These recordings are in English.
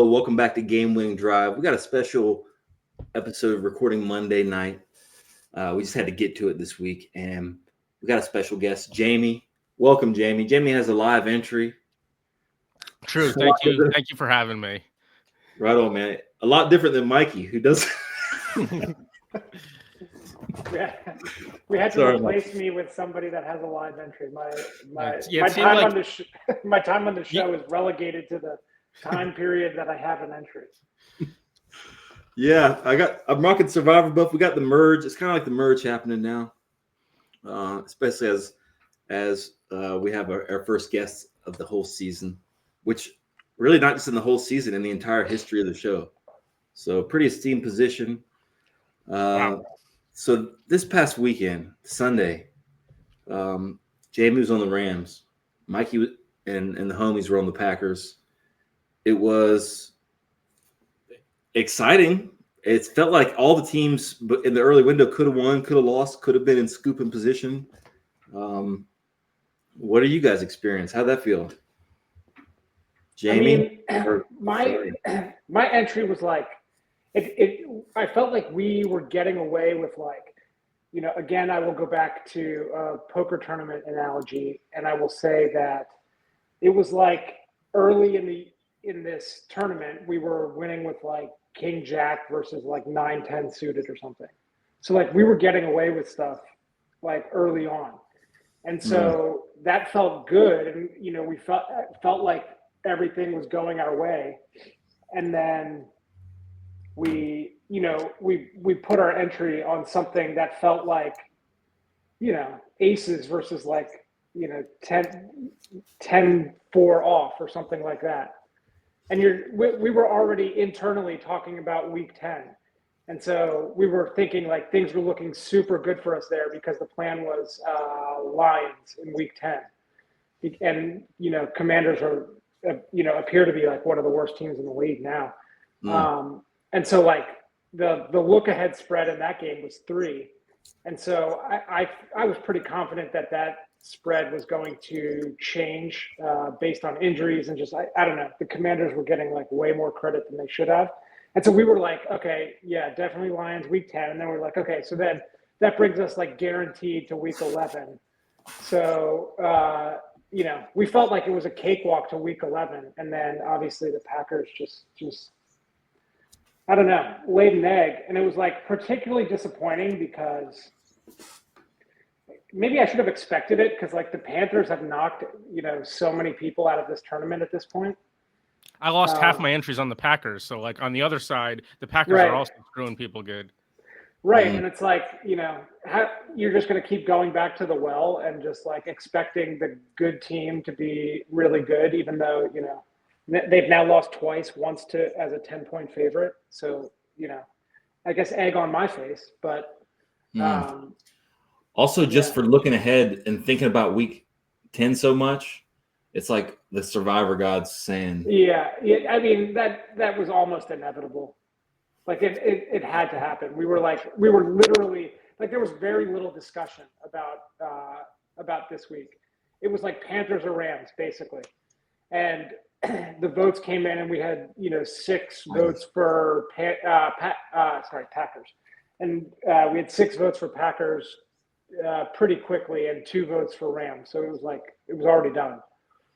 welcome back to Game Winning Drive. We got a special episode recording Monday night. We just had to get to it this week, and we got a special guest, Jaime. Welcome, Jaime. Jaime has a live entry. True. Thank you. Thank you for having me. Right on, man. A lot different than Mikey, who does. We had to replace me with somebody that has a live entry. My time on the show is relegated to the time period that I have an entry. Yeah, I'm rocking Survivor buff. We got the merge. It's kind of like the merge happening now, especially as we have our first guest of the whole season, which really not just in the whole season, in the entire history of the show. So pretty esteemed position. Wow. So this past weekend, Sunday, Jaime was on the Rams. Mikey and the homies were on the Packers. It was exciting. It felt like all the teams in the early window could have won, could have lost, could have been in scooping position. What do you guys experience? How'd that feel? Jaime? My entry was like, I felt like we were getting away with, like, again, I will go back to a poker tournament analogy, and I will say that it was like early in this tournament, we were winning with like King Jack versus like 9-10 suited or something. So like we were getting away with stuff like early on. And so that felt good. And, we felt like everything was going our way. And then we put our entry on something that felt like, aces versus like, 10-4 off or something like that. And we were already internally talking about week 10. And so we were thinking like things were looking super good for us there because the plan was Lions in week 10. And, Commanders are, appear to be like one of the worst teams in the league now. And so like the look ahead spread in that game was 3. And so I was pretty confident that spread was going to change based on injuries and just, I don't know, the Commanders were getting like way more credit than they should have. And so we were like, okay, yeah, definitely Lions week 10. And then we're like, okay, so then that brings us like guaranteed to week 11. So, we felt like it was a cakewalk to week 11. And then obviously the Packers just I don't know, laid an egg. And it was like particularly disappointing because maybe I should have expected it because like the Panthers have knocked, so many people out of this tournament at this point. I lost half my entries on the Packers. So like on the other side, the Packers are also screwing people good. Right. And it's like, you're just going to keep going back to the well and just like expecting the good team to be really good, even though, they've now lost twice, once as a 10-point favorite. So, I guess egg on my face, but also just for looking ahead and thinking about week 10 so much, it's like the Survivor gods saying. Yeah. I mean, that was almost inevitable. Like it had to happen. We were literally like, there was very little discussion about this week. It was like Panthers or Rams basically. And the votes came in and we had, 6 votes for Packers. And we had 6 votes for Packers pretty quickly and 2 votes for Rams. So it was already done.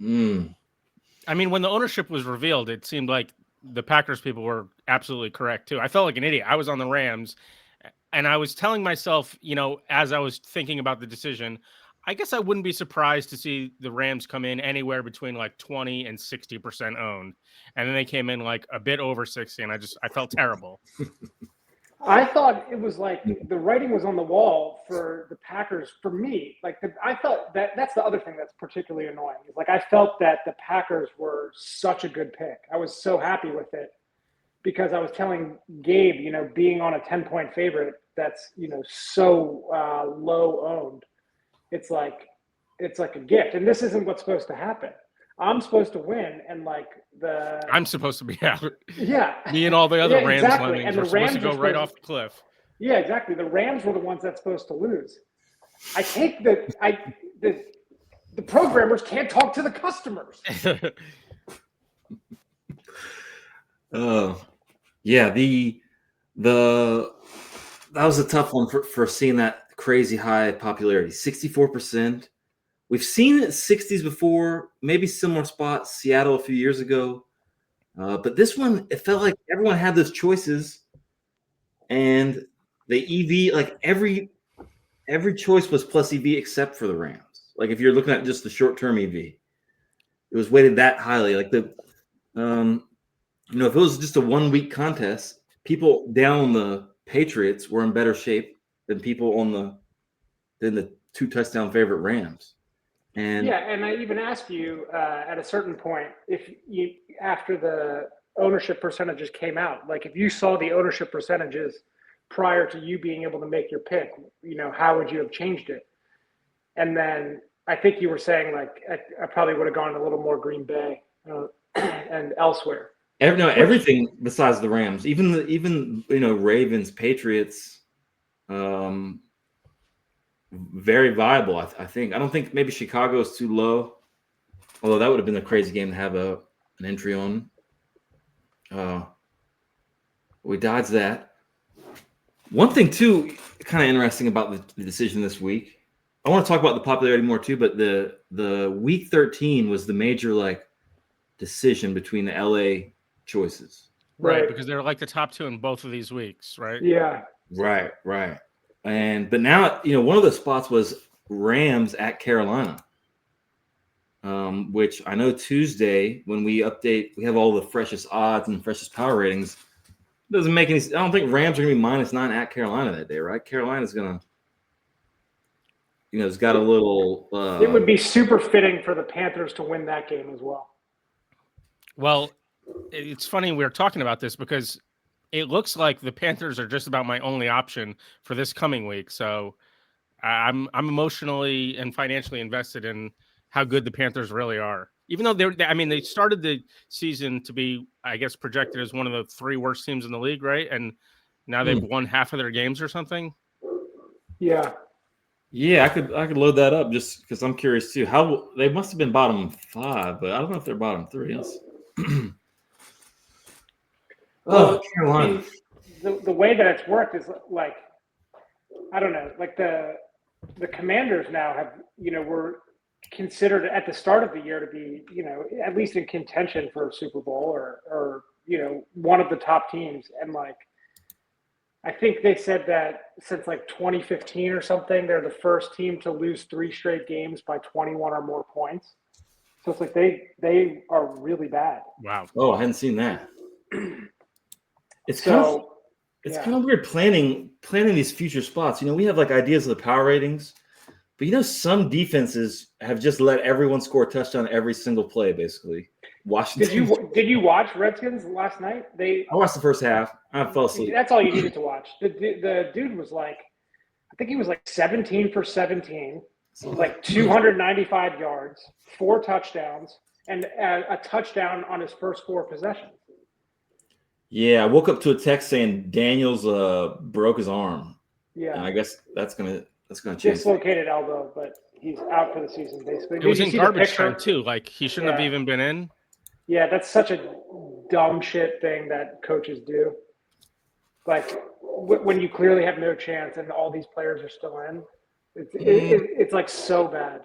I mean, when the ownership was revealed, it seemed like the Packers people were absolutely correct too. I felt like an idiot. I was on the Rams and I was telling myself, as I was thinking about the decision, I guess I wouldn't be surprised to see the Rams come in anywhere between like 20 and 60% owned. And then they came in like a bit over 60 and I felt terrible. I thought it was like the writing was on the wall for the Packers for me. Like I felt that's the other thing that's particularly annoying. Is like I felt that the Packers were such a good pick. I was so happy with it because I was telling Gabe, being on a 10-point favorite that's, so low owned. It's like a gift. And this isn't what's supposed to happen. I'm supposed to win, and like I'm supposed to be out. Yeah. Me and all the other Rams exactly. lemmings are supposed to go right off the cliff. Yeah, exactly. The Rams were the ones that's supposed to lose. I take the programmers can't talk to the customers. Yeah, that was a tough one for seeing that crazy high popularity. 64%. We've seen it 60s before, maybe similar spots, Seattle a few years ago. But this one, it felt like everyone had those choices, and the EV, like every choice was plus EV except for the Rams. Like if you're looking at just the short-term EV, it was weighted that highly. Like if it was just a 1 week contest, people down on the Patriots were in better shape than people than the 2 touchdown favorite Rams. And yeah, and I even asked you at a certain point if you, after the ownership percentages came out, like if you saw the ownership percentages prior to you being able to make your pick, how would you have changed it? And then I think you were saying like I probably would have gone a little more Green Bay and elsewhere. Everything besides the Rams, even Ravens, Patriots, very viable. I think. I don't think maybe Chicago is too low, although that would have been a crazy game to have an entry on. We dodged that. One thing too, kind of interesting about the decision this week. I want to talk about the popularity more too, but the week 13 was the major decision between the LA choices. Right, because they're like the top 2 in both of these weeks, right? Yeah. Right. But now, one of the spots was Rams at Carolina, which I know Tuesday when we update, we have all the freshest odds and freshest power ratings. It doesn't make any. I don't think Rams are going to be -9 at Carolina that day, right? Carolina's going to, it's got a little. It would be super fitting for the Panthers to win that game as well. Well, it's funny we're talking about this because it looks like the Panthers are just about my only option for this coming week. So I'm emotionally and financially invested in how good the Panthers really are. Even though they started the season to be, I guess, projected as one of the 3 worst teams in the league, right? And now they've won half of their games or something. Yeah. Yeah, I could load that up just because I'm curious too. How they must have been bottom 5, but I don't know if they're bottom 3. Carolina. The way that it's worked is like, I don't know, like the Commanders now have, were considered at the start of the year to be, at least in contention for a Super Bowl or one of the top teams. And I think they said that since 2015 or something, they're the first team to lose 3 straight games by 21 or more points. So it's like they are really bad. Wow. Oh, I hadn't seen that. It's kind of weird planning these future spots. We have ideas of the power ratings, but some defenses have just let everyone score a touchdown every single play, basically. Washington. Did you watch Redskins last night? I watched the first half. I fell asleep. That's all you needed to watch. The dude was I think he was 17 for 17, 295 yards, 4 touchdowns, and a touchdown on his first 4 possessions. Yeah, I woke up to a text saying Daniels broke his arm. Yeah, and I guess that's gonna change. Dislocated elbow, but he's out for the season basically. It was in garbage time too. He shouldn't have even been in. Yeah, that's such a dumb shit thing that coaches do. When you clearly have no chance and all these players are still in, it's so bad.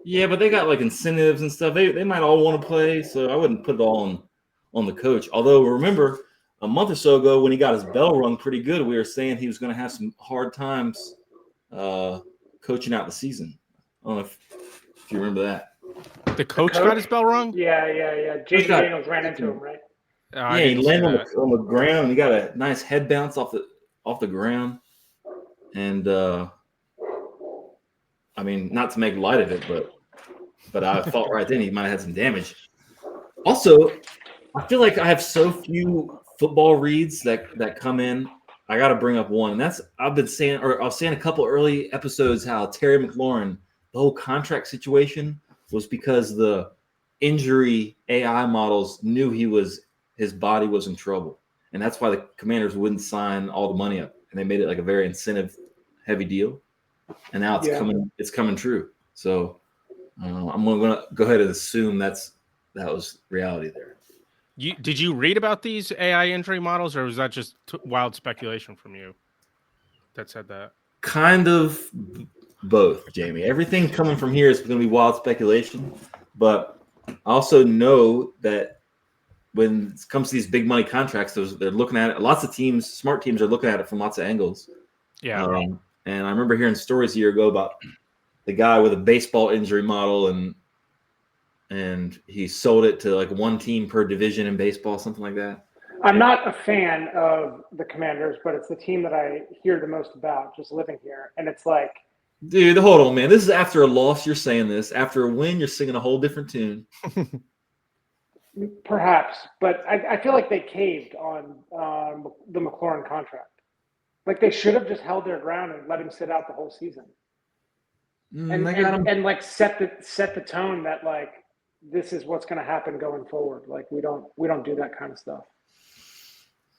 Yeah, but they got incentives and stuff. They might all want to play, so I wouldn't put it all on the coach. Although remember a month or so ago when he got his bell rung pretty good, we were saying he was going to have some hard times coaching out the season. I don't know if you remember that. The coach got his bell rung? Yeah. James Daniels ran into him, right? Yeah, he landed on the ground and he got a nice head bounce off the ground. And not to make light of it, but I thought right then he might have had some damage. Also, I feel like I have so few football reads that come in. I got to bring up one, and that's I was saying a couple early episodes how Terry McLaurin, the whole contract situation was because the injury AI models knew his body was in trouble, and that's why the Commanders wouldn't sign all the money up, and they made it a very incentive heavy deal, and now it's coming true. So I'm going to go ahead and assume that was reality there. Did you read about these AI injury models, or was that just wild speculation from you that said that? Kind of both, Jamie. Everything coming from here is going to be wild speculation, but I also know that when it comes to these big money contracts, they're looking at it. Lots of teams, smart teams, are looking at it from lots of angles. Yeah. And I remember hearing stories a year ago about the guy with a baseball injury model, and he sold it to like one team per division in baseball, something like that. I'm not a fan of the Commanders, but it's the team that I hear the most about just living here. And it's like, dude, hold on, man. This is after a loss. You're saying this. After a win, you're singing a whole different tune. Perhaps, but I feel like they caved on the McLaurin contract. Like they should have just held their ground and let him sit out the whole season, and like set the tone that like this is what's going to happen going forward. Like we don't do that kind of stuff.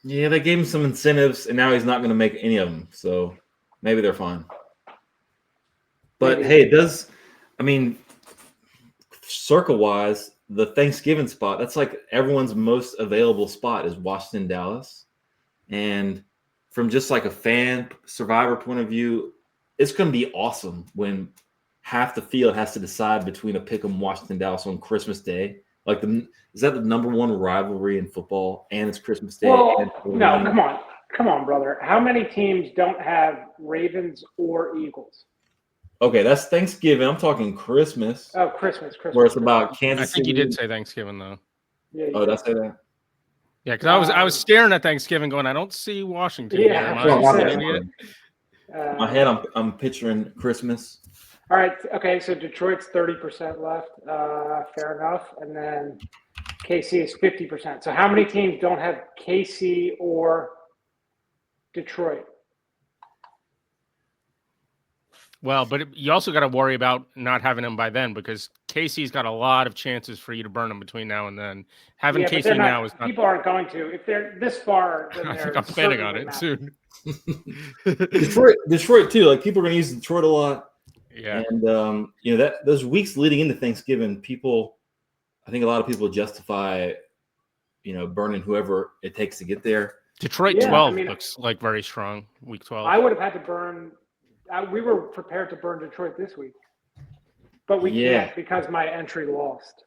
Yeah, they gave him some incentives, and now he's not going to make any of them. So maybe they're fine. But hey, it does. I mean, circle-wise, the Thanksgiving spot, that's like everyone's most available spot is Washington, Dallas. And from just like a fan Survivor point of view, it's going to be awesome when half the field has to decide between a pick 'em Washington, Dallas on Christmas Day. Like, is that the number one rivalry in football? And it's Christmas Day. Well, no, come on, brother. How many teams don't have Ravens or Eagles? Okay, that's Thanksgiving. I'm talking Christmas. Oh, Christmas. Where it's about Kansas City. I think City. you did say Thanksgiving, though. Yeah. Oh, did I say that? Yeah, because I was staring at Thanksgiving going, I don't see Washington. Yeah, in my head, I'm picturing Christmas. All right. Okay, so Detroit's 30% left. Fair enough. And then KC is 50%. So how many teams don't have KC or Detroit? Well, but you also got to worry about not having them by then because KC's got a lot of chances for you to burn them between now and then. Having KC now is not. People aren't going to. If they're this far, then I think I'm planning on it soon. Detroit too. Like people are going to use Detroit a lot. Yeah. And that those weeks leading into Thanksgiving, I think a lot of people justify, burning whoever it takes to get there. Detroit 12 looks like very strong. Week 12. I would have had to burn. We were prepared to burn Detroit this week, but we can't because my entry lost.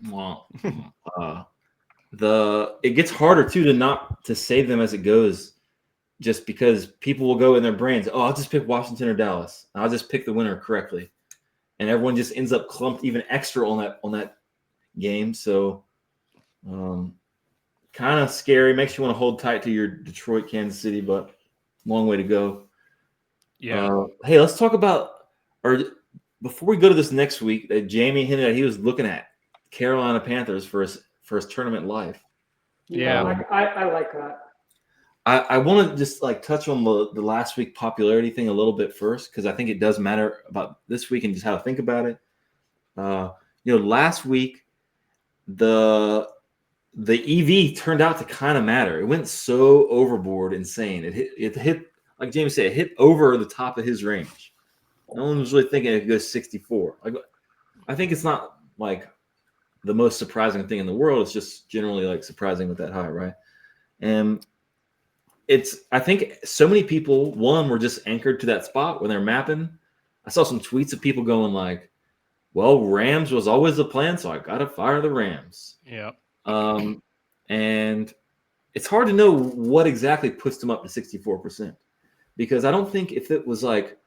Well, it gets harder too to save them as it goes, just because people will go in their brains. Oh, I'll just pick Washington or Dallas. I'll just pick the winner correctly, and everyone just ends up clumped even extra on that game. So, kind of scary. Makes you want to hold tight to your Detroit, Kansas City, but long way to go. Yeah. Hey, let's talk about, or before we go to this next week, that Jaime hinted at he was looking at Carolina Panthers for his tournament life. Yeah, I like that. I want to just like touch on the last week popularity thing a little bit first because I think it does matter about this week and just how to think about it. Last week the EV turned out to kind of matter. It went so overboard, insane. It hit. Like James said, it hit over the top of his range. No one was really thinking it could go 64. Like, I think it's not like the most surprising thing in the world. It's just generally like surprising with that high, right? And I think so many people, were just anchored to that spot when they're mapping. I saw some tweets of people going like, well, Rams was always the plan, so I got to fire the Rams. Yeah. And it's hard to know what exactly puts them up to 64%. Because I don't think if it was like,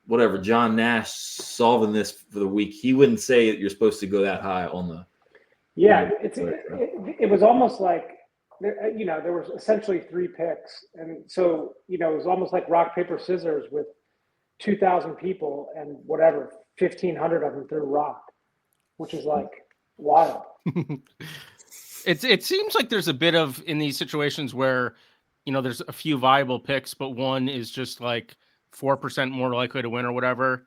whatever, John Nash solving this for the week, he wouldn't say that you're supposed to go that high on the. Yeah, it was almost like, there was essentially 3 picks. And so, it was almost like rock, paper, scissors with 2,000 people and whatever, 1,500 of them threw rock, which is like wild. It seems like there's a bit of, in these situations where, there's a few viable picks, but one is just like 4% more likely to win or whatever.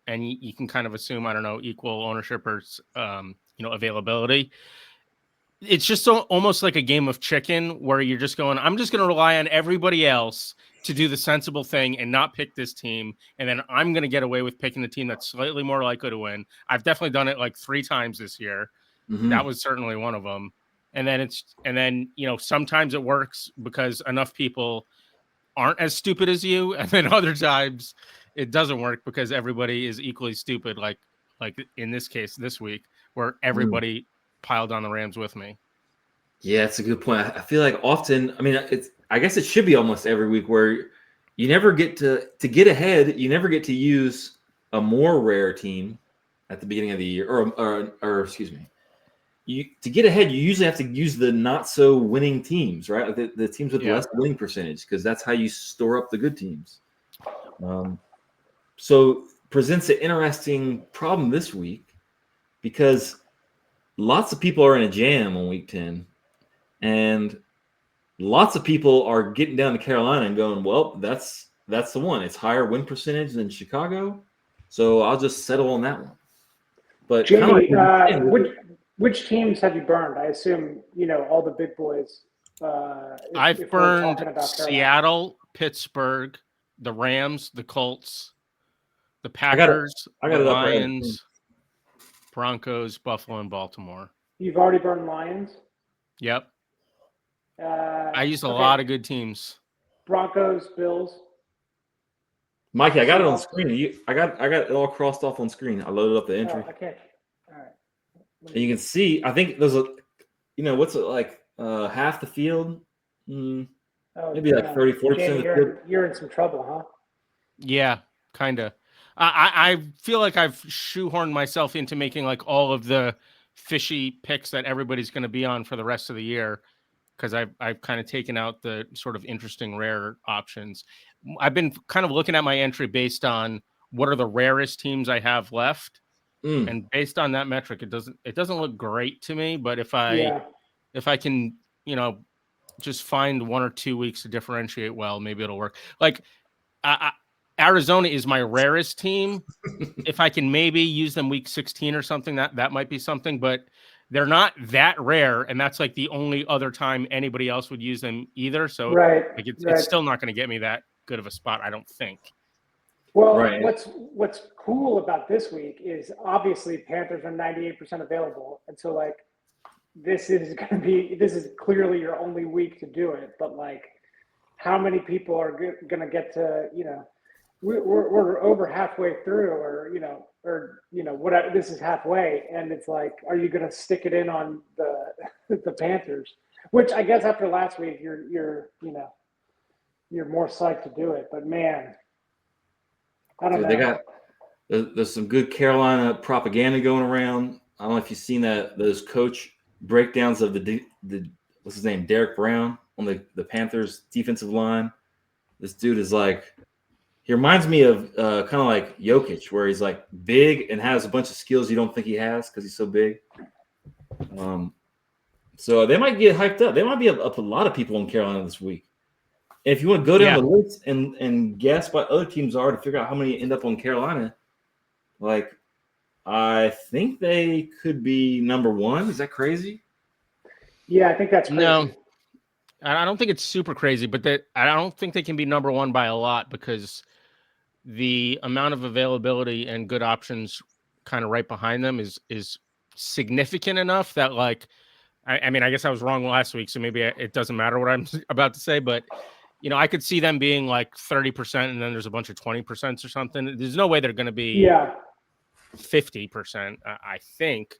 And you can kind of assume, I don't know, equal ownership or, availability. It's just almost like a game of chicken where you're just going, I'm just going to rely on everybody else to do the sensible thing and not pick this team. And then I'm going to get away with picking the team that's slightly more likely to win. I've definitely done it like 3 times this year. Mhm. That was certainly one of them. And then sometimes it works because enough people aren't as stupid as you, and then other times it doesn't work because everybody is equally stupid, like in this case this week, where everybody piled on the Rams with me. Yeah, that's a good point. I feel like often, I guess it should be almost every week where you never get to get ahead. You never get to use a more rare team at the beginning of the year, or excuse me, to get ahead, you usually have to use the not so winning teams, right? Like the teams with less winning percentage, because that's how you store up the good teams. So presents an interesting problem this week because lots of people are in a jam on week 10, and lots of people are getting down to Carolina and going, well, that's the one. It's higher win percentage than Chicago, so I'll just settle on that one. But Jamie, which teams have you burned? I assume all the big boys. I've burned Seattle, Pittsburgh, the Rams, the Colts, the Packers, the Lions, Broncos, Buffalo, and Baltimore. You've already burned Lions? Yep. I used a lot of good teams. Broncos, Bills. Mikey, I got it on screen. I got it all crossed off on screen. I loaded up the entry. Oh, okay. All right. And you can see, I think there's what's it like? Half the field? Maybe like 30, 40% of the field. You're in some trouble, huh? Yeah, kind of. I feel like I've shoehorned myself into making like all of the fishy picks that everybody's going to be on for the rest of the year, because I've kind of taken out the sort of interesting rare options. I've been kind of looking at my entry based on what are the rarest teams I have left. And based on that metric, it doesn't look great to me. But if I can, just find 1 or 2 weeks to differentiate well, maybe it'll work. Like Arizona is my rarest team. If I can maybe use them week 16 or something, that might be something, but they're not that rare. And that's like the only other time anybody else would use them either. So it's still not going to get me that good of a spot, I don't think. Well, what's cool about this week is obviously Panthers are 98% available. And so like, this is clearly your only week to do it. But like, how many people are going to get to, we're over halfway through, or whatever. This is halfway, and it's like, are you going to stick it in on the Panthers? Which I guess after last week, you're more psyched to do it. But man, I don't know. There's some good Carolina propaganda going around. I don't know if you've seen those coach breakdowns of the what's his name, Derek Brown on the Panthers defensive line. This dude is like, he reminds me of kind of like Jokic, where he's like big and has a bunch of skills you don't think he has because he's so big. So they might get hyped up. There might be a lot of people in Carolina this week. And if you want to go down the list and guess what other teams are to figure out how many end up on Carolina, like, I think they could be number one. Is that crazy? Yeah, I think that's crazy. No, I don't think it's super crazy, but I don't think they can be number one by a lot, because the amount of availability and good options kind of right behind them is significant enough that, like, I mean, I guess I was wrong last week, so maybe it doesn't matter what I'm about to say, but I could see them being like 30%, and then there's a bunch of 20% or something. There's no way they're going to be 50%. I think.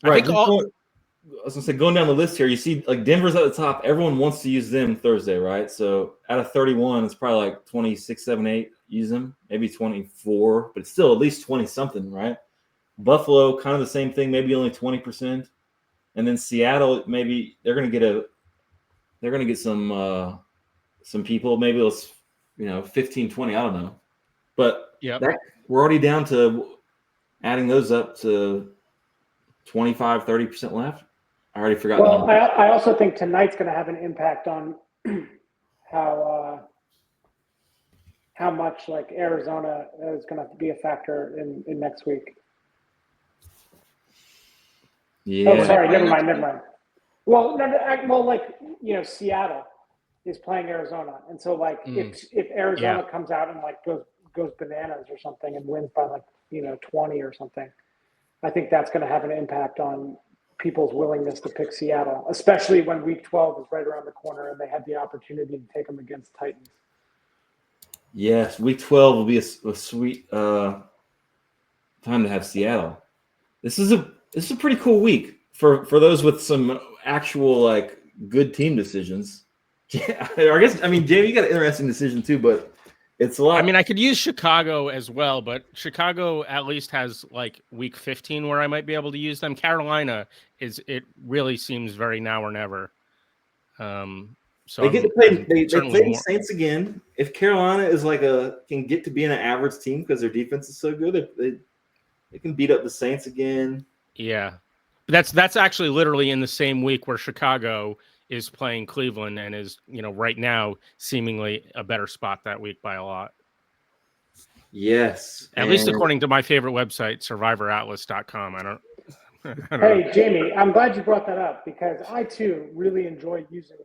Right. I was gonna say, going down the list here, you see like Denver's at the top. Everyone wants to use them Thursday, right? So out of 31, it's probably like 26, 7, 8 use them, maybe 24, but it's still at least 20 something, right? Buffalo, kind of the same thing, maybe only 20%, and then Seattle, maybe they're gonna get some people, maybe it's 15, 20, I don't know, but we're already down to adding those up to 25, 30% left. I already forgot. Well, I also think tonight's going to have an impact on how much like Arizona is going to be a factor in next week. Yeah. Oh, sorry. Never mind. Well, Seattle is playing Arizona, and so like if Arizona comes out and like goes bananas or something and wins by like 20 or something, I think that's going to have an impact on people's willingness to pick Seattle, especially when Week 12 is right around the corner and they have the opportunity to take them against Titans. Yes, Week 12 will be a sweet time to have Seattle. This is a pretty cool week for those with some actual like good team decisions. Yeah, Jamie, you got an interesting decision too, but it's a lot. I mean, I could use Chicago as well, but Chicago at least has like Week 15 where I might be able to use them. Carolina it really seems very now or never. So they get to play. They play the more. Saints again. If Carolina is can get to be an average team because their defense is so good, they can beat up the Saints again. Yeah, but that's actually literally in the same week where Chicago is playing Cleveland and is, right now seemingly a better spot that week by a lot. Yes. At least according to my favorite website, survivoratlas.com. I don't Hey, know. Jamie, I'm glad you brought that up because I too really enjoy using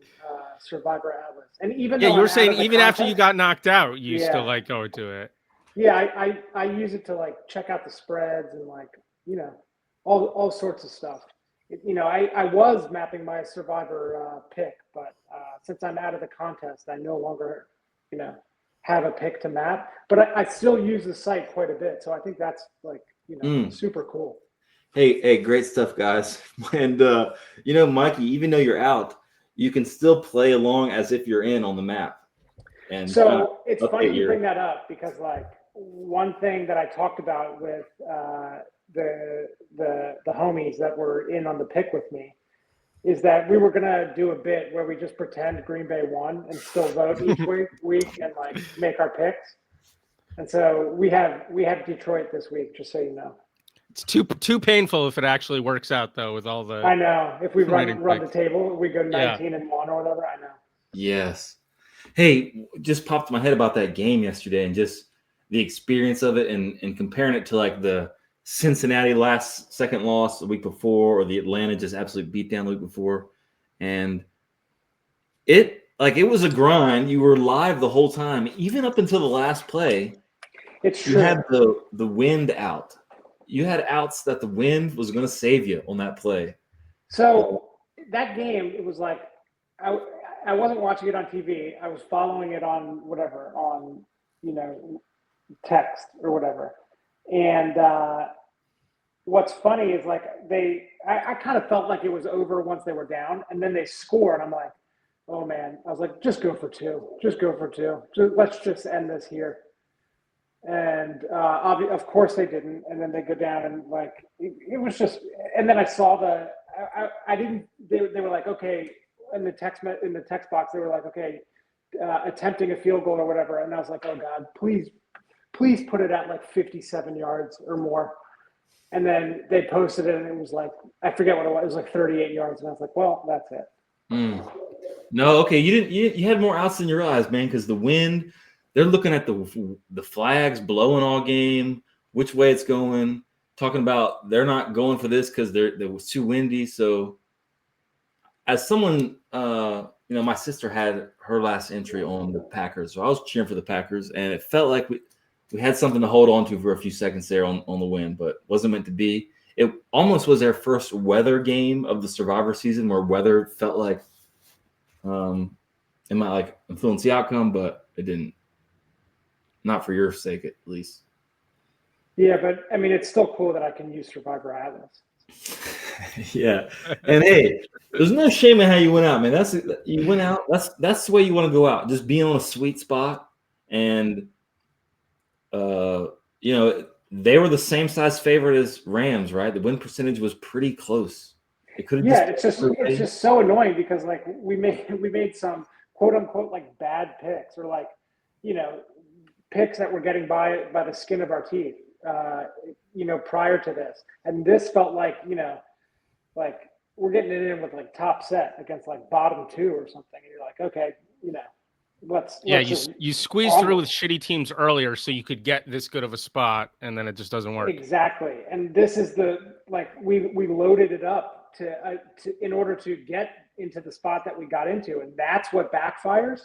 Survivor Atlas. And even though you were I'm saying out of the even after contest, you got knocked out, you still like going to it. Yeah, I use it to like check out the spreads and all sorts of stuff. I was mapping my Survivor pick, but since I'm out of the contest, I no longer have a pick to map. But I still use the site quite a bit, so I think that's super cool. Hey, great stuff, guys. And Mikey, even though you're out, you can still play along as if you're in on the map. And so it's funny you bring that up because one thing that I talked about with the homies that were in on the pick with me is that we were gonna do a bit where we just pretend Green Bay won and still vote each week and make our picks. And so we have Detroit this week, just so you know. It's too painful if it actually works out though with all the. I know if we run the table, we go 19-1 or whatever. I know. Yes. Hey, just popped in my head about that game yesterday and just the experience of it and comparing it to the Cincinnati second loss the week before or the Atlanta just absolute beat down the week before. And it was a grind. You were live the whole time, even up until the last play. It's true. You had the wind out. You had outs that the wind was going to save you on that play. So that game, it was I wasn't watching it on TV. I was following it on whatever, on text or whatever. And what's funny is I kind of felt like it was over once they were down, and then they score, and I'm like, oh man. I was like, just go for two. Let's just end this here. And of course they didn't. And then they go down and it was just. And then I saw I didn't. They were like, okay, in the text box they were like, okay, attempting a field goal or whatever. And I was like, oh God, please put it at 57 yards or more. And then they posted it and it was I forget what it was. It was 38 yards. And I was like, well, that's it. No, okay, you had more outs than you realized, man, because the wind. They're looking at the flags blowing all game, which way it's going, talking about they're not going for this because it was too windy. So as someone, my sister had her last entry on the Packers. So I was cheering for the Packers, and it felt like we had something to hold on to for a few seconds there on the win, but wasn't meant to be. It almost was their first weather game of the Survivor season where weather felt like it might influence the outcome, but it didn't. Not for your sake, at least. Yeah, but I mean, it's still cool that I can use Survivor Atlas. Yeah, and hey, there's no shame in how you went out, man. You went out. That's the way you want to go out. Just being on a sweet spot, and they were the same size favorite as Rams, right? The win percentage was pretty close. It could have. Yeah, it's just so annoying because we made some quote unquote bad picks or picks that were getting by the skin of our teeth, prior to this. And this felt like we're getting it in with top set against bottom two or something. And you're like, okay, you squeezed through with shitty teams earlier so you could get this good of a spot, and then it just doesn't work. Exactly. And this is we loaded it up to in order to get into the spot that we got into, and that's what backfires.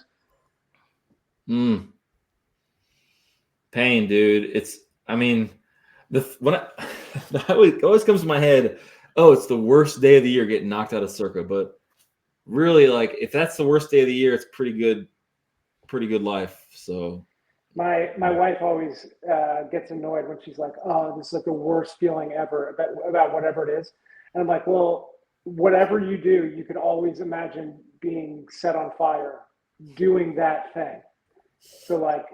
Pain, dude. that always comes to my head. Oh, it's the worst day of the year getting knocked out of Circa. But really, like, if that's the worst day of the year, it's pretty good life. So My wife always gets annoyed when she's like, "Oh, this is like the worst feeling ever about whatever it is," and I'm like, "Well, whatever you do, you could always imagine being set on fire, doing that thing. So like,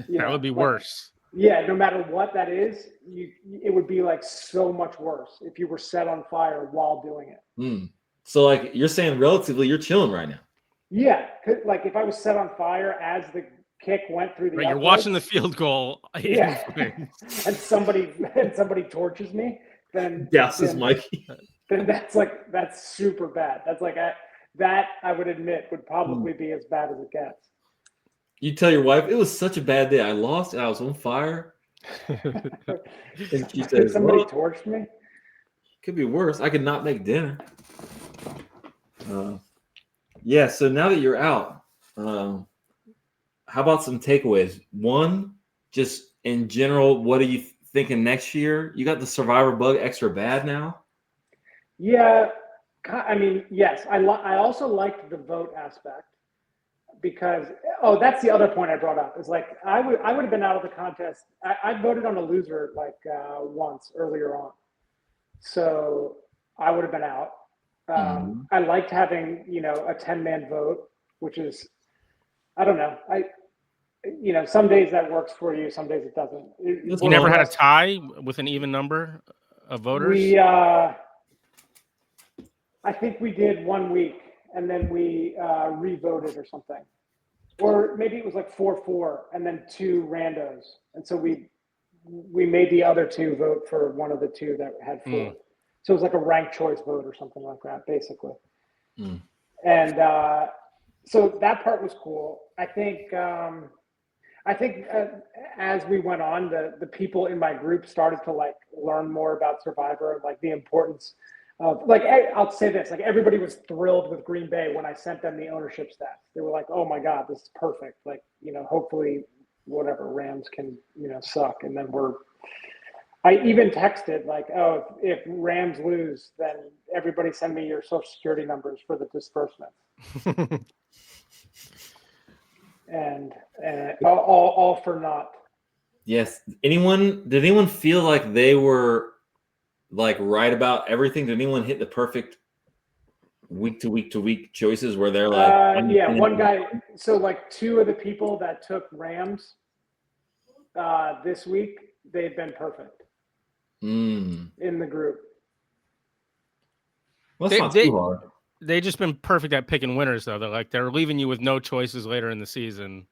That would be like, worse. Yeah, no matter what that is, it would be like so much worse if you were set on fire while doing it. So like you're saying, relatively, you're chilling right now. Yeah, like if I was set on fire as the kick went through the Right, you're uprights, watching the field goal. yeah, and somebody torches me, then Mikey. Then that's super bad. That's like that I would admit would probably be as bad as it gets. You tell your wife, it was such a bad day. I lost. I was on fire. And she says, somebody torched me. Could be worse. I could not make dinner. Yeah. So now that you're out, how about some takeaways? One, just in general, what are you thinking next year? You got the Survivor bug extra bad now? Yeah. I mean, yes. I also liked the vote aspect. Because that's the other point I brought up is like I would have been out of the contest. I voted on a loser like once earlier on, so I would have been out. I liked having a 10-man vote, which is I don't know. Some days that works for you, some days it doesn't. You never had a tie with an even number of voters? I think we did 1 week. And then we re-voted or something. Or maybe it was like 4-4 and then 2 randos. And so we made the other 2 vote for one of the 2 that had 4. So it was like a ranked choice vote or something like that, basically. And so that part was cool. I think as we went on, the people in my group started to like learn more about Survivor and like the importance like I'll say this, like everybody was thrilled with Green Bay when I sent them the ownership stats. They were like, "Oh my God, this is perfect!" Like hopefully, whatever Rams can suck, and then I even texted like, "Oh, if Rams lose, then everybody send me your social security numbers for the disbursement." and all for naught. Yes. Did anyone feel like they were like right about everything? Did anyone hit the perfect week to week choices where they're like one guy, so like 2 of the people that took Rams this week, they've been perfect in the group. Well, that's not too hard. They've just been perfect at picking winners though. They're leaving you with no choices later in the season.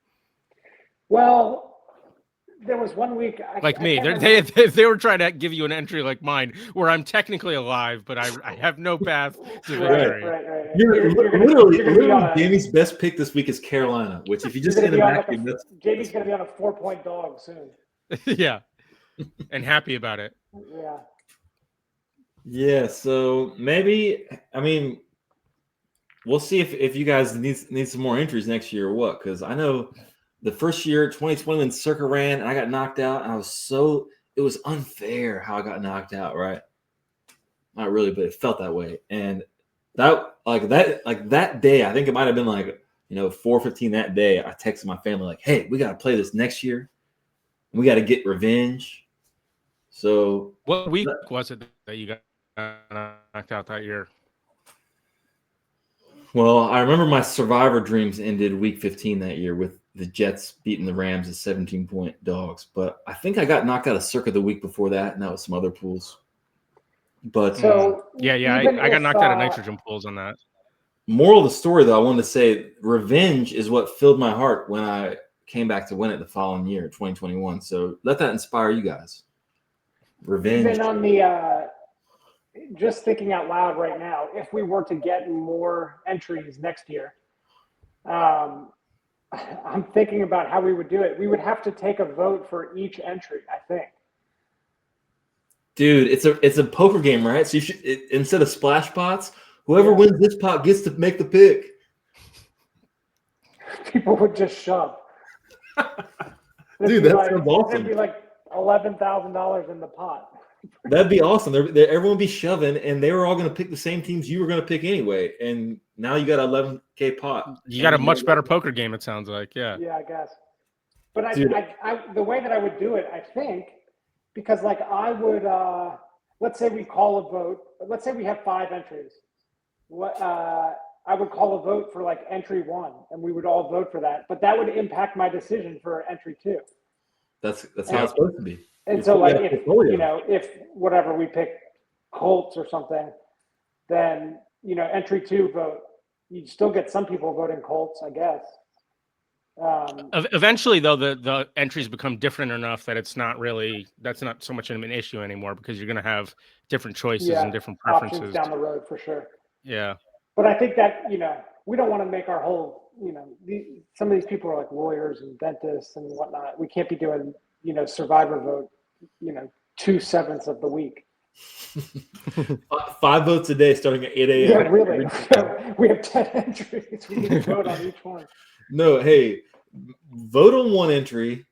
Well, there was 1 week they were trying to give you an entry like mine where I'm technically alive, but I have no path to victory. Right. You're literally Jamie's best pick this week is Carolina, which if you just in a vacuum, Jamie's going to be on a 4-point dog soon. Yeah, and happy about it. Yeah. So maybe we'll see if you guys need some more entries next year or what, because I know. The first year, 2020, when Circa ran, and I got knocked out, and it was unfair how I got knocked out, right? Not really, but it felt that way. And that day, I think it might have been like, 4:15 that day, I texted my family like, hey, we got to play this next year. We got to get revenge. So what week was it that you got knocked out that year? Well, I remember my Survivor dreams ended week 15 that year with the Jets beating the Rams as 17-point dogs. But I think I got knocked out of Circa the week before that, and that was some other pools. But I got knocked out of nitrogen pools on that. Moral of the story, though, I wanted to say revenge is what filled my heart when I came back to win it the following year, 2021. So let that inspire you guys. Revenge. Even on the just thinking out loud right now, if we were to get more entries next year, I'm thinking about how we would do it. We would have to take a vote for each entry, I think. Dude, it's a poker game, right? So you should instead of splash pots, whoever wins this pot gets to make the pick. People would just shove. Dude, that sounds awesome. It'd be like $11,000 in the pot. That'd be awesome. Everyone would be shoving, and they were all going to pick the same teams you were going to pick anyway. And now you got an 11K pot. You got a much better poker game, it sounds like. Yeah. Yeah, I guess. But Dude. the way that I would do it, I think, because like I would, let's say we call a vote. Let's say we have 5 entries. I would call a vote for like entry 1, and we would all vote for that. But that would impact my decision for entry 2. That's how it's supposed to be. And so, like, if whatever we pick Colts or something, then entry 2 vote. You still get some people voting Colts, I guess. Eventually, though, the entries become different enough that that's not so much of an issue anymore, because you're going to have different choices and different preferences options down the road for sure. Yeah. But I think that we don't want to make our whole some of these people are like lawyers and dentists and whatnot. We can't be doing survivor vote 2/7 of the week. 5 votes a day starting at 8 a.m. Yeah, really. We have 10 entries. We need to vote on each one. No, hey, vote on one entry,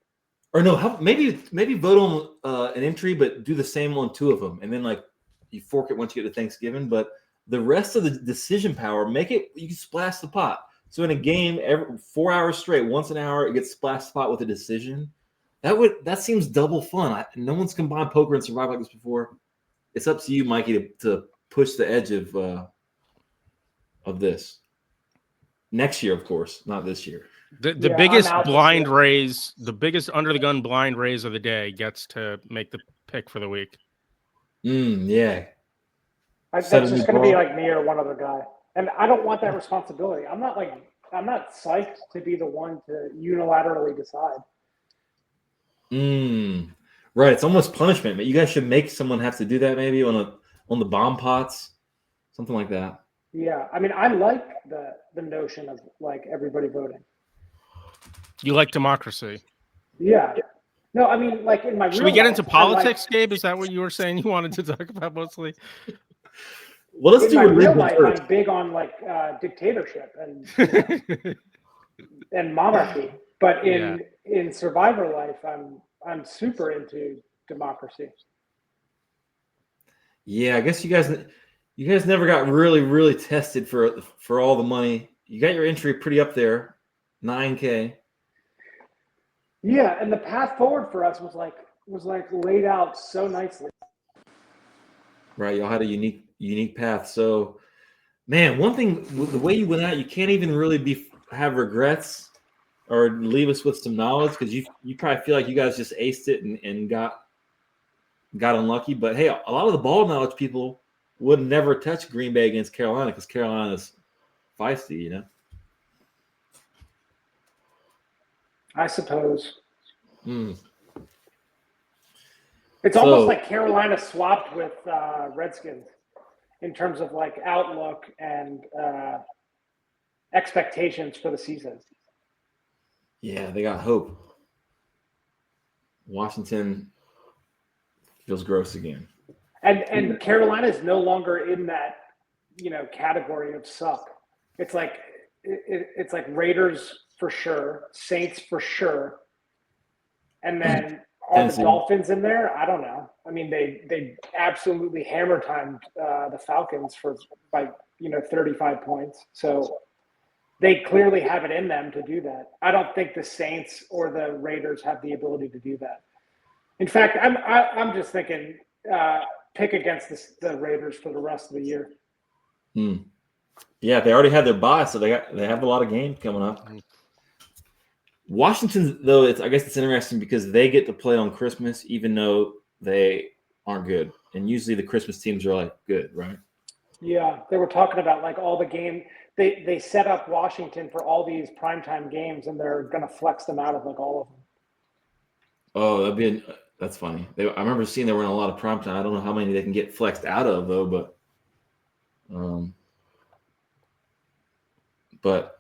or no, maybe vote on an entry, but do the same on 2 of them, and then like you fork it once you get to Thanksgiving. But the rest of the decision power, you can splash the pot. So in a game, every 4 hours straight, once an hour, it gets splashed the pot with a decision. That seems double fun. No one's combined poker and survival like this before. It's up to you, Mikey, to push the edge of this. Next year, of course, not this year. The biggest blind raise, the biggest under the gun blind raise of the day gets to make the pick for the week. Yeah. That's just going to be like me or one other guy, and I don't want that responsibility. I'm not psyched to be the one to unilaterally decide. Right. It's almost punishment, but you guys should make someone have to do that maybe on the bomb pots, something like that. Yeah, I mean, I like the notion of like everybody voting. You like democracy? Yeah. No, I mean, like in my. Should we get into politics, Gabe? Is that what you were saying you wanted to talk about mostly? Well, let's do in my real life. I'm big on like dictatorship and and monarchy, but in survivor life, I'm super into democracy. Yeah, I guess you guys never got really tested for all the money. You got your entry pretty up there, 9K. Yeah, and the path forward for us was like laid out so nicely. Right, y'all had a unique path. So, man, one thing, the way you went out, you can't even really have regrets or leave us with some knowledge, because you probably feel like you guys just aced it and got unlucky. But hey, a lot of the ball knowledge people would never touch Green Bay against Carolina because Carolina's feisty, I suppose. It's almost like Carolina swapped with Redskins in terms of like outlook and expectations for the season. Yeah, they got hope. Washington feels gross again. And Carolina is no longer in that, category of suck. It's like it's like Raiders for sure, Saints for sure, and then are the Dolphins in there? I don't know. I mean, they absolutely hammer timed the Falcons by 35 points. So they clearly have it in them to do that. I don't think the Saints or the Raiders have the ability to do that. In fact, I'm just thinking pick against the Raiders for the rest of the year. Yeah, they already had their bye, so they have a lot of games coming up. Washington, though, I guess it's interesting because they get to play on Christmas, even though they aren't good. And usually the Christmas teams are like good, right? Yeah, they were talking about like all the game. They set up Washington for all these primetime games, and they're going to flex them out of like all of them. Oh, that's funny. I remember seeing they were in a lot of primetime. I don't know how many they can get flexed out of though, but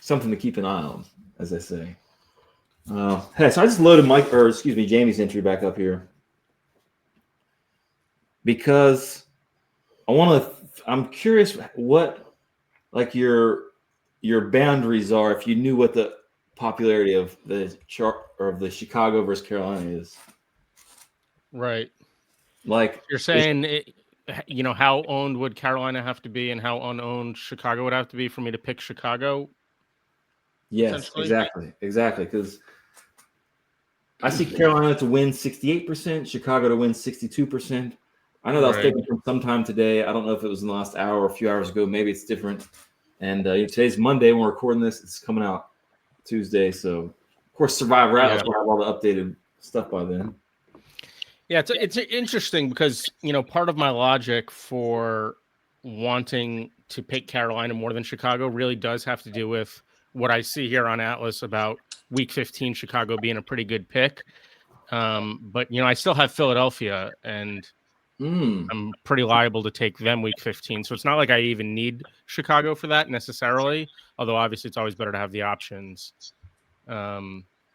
something to keep an eye on, as I say. Hey, so I just loaded Jamie's entry back up here because I'm curious what like your boundaries are if you knew what the popularity of the chart or of the Chicago versus Carolina is. Right. Like You're saying, how owned would Carolina have to be and how unowned Chicago would have to be for me to pick Chicago? yes, exactly. Because I see Carolina to win 68%, Chicago to win 62%. I know that was taken from sometime today. I don't know if it was in the last hour or a few hours ago. Maybe it's different. And today's Monday when we're recording this. It's coming out Tuesday. So, of course, Survivor Atlas will have all the updated stuff by then. Yeah, it's interesting because, part of my logic for wanting to pick Carolina more than Chicago really does have to do with what I see here on Atlas about Week 15 Chicago being a pretty good pick. But, I still have Philadelphia, and I'm pretty liable to take them Week 15. So it's not like I even need Chicago for that necessarily, although obviously it's always better to have the options.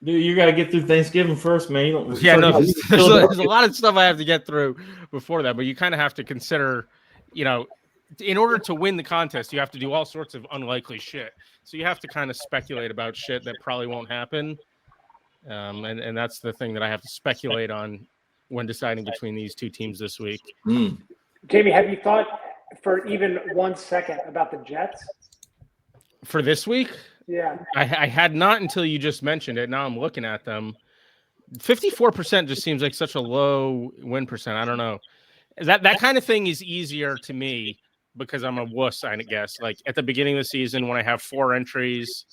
Dude, you got to get through Thanksgiving first, man. There's a lot of stuff I have to get through before that, but you kind of have to consider, in order to win the contest, you have to do all sorts of unlikely shit. So you have to kind of speculate about shit that probably won't happen. And that's the thing that I have to speculate on when deciding between these two teams this week. Jamie, have you thought for even 1 second about the Jets? For this week? Yeah. I had not until you just mentioned it. Now I'm looking at them. 54% just seems like such a low win percent. I don't know. That kind of thing is easier to me because I'm a wuss, I guess. Like at the beginning of the season when I have 4 entries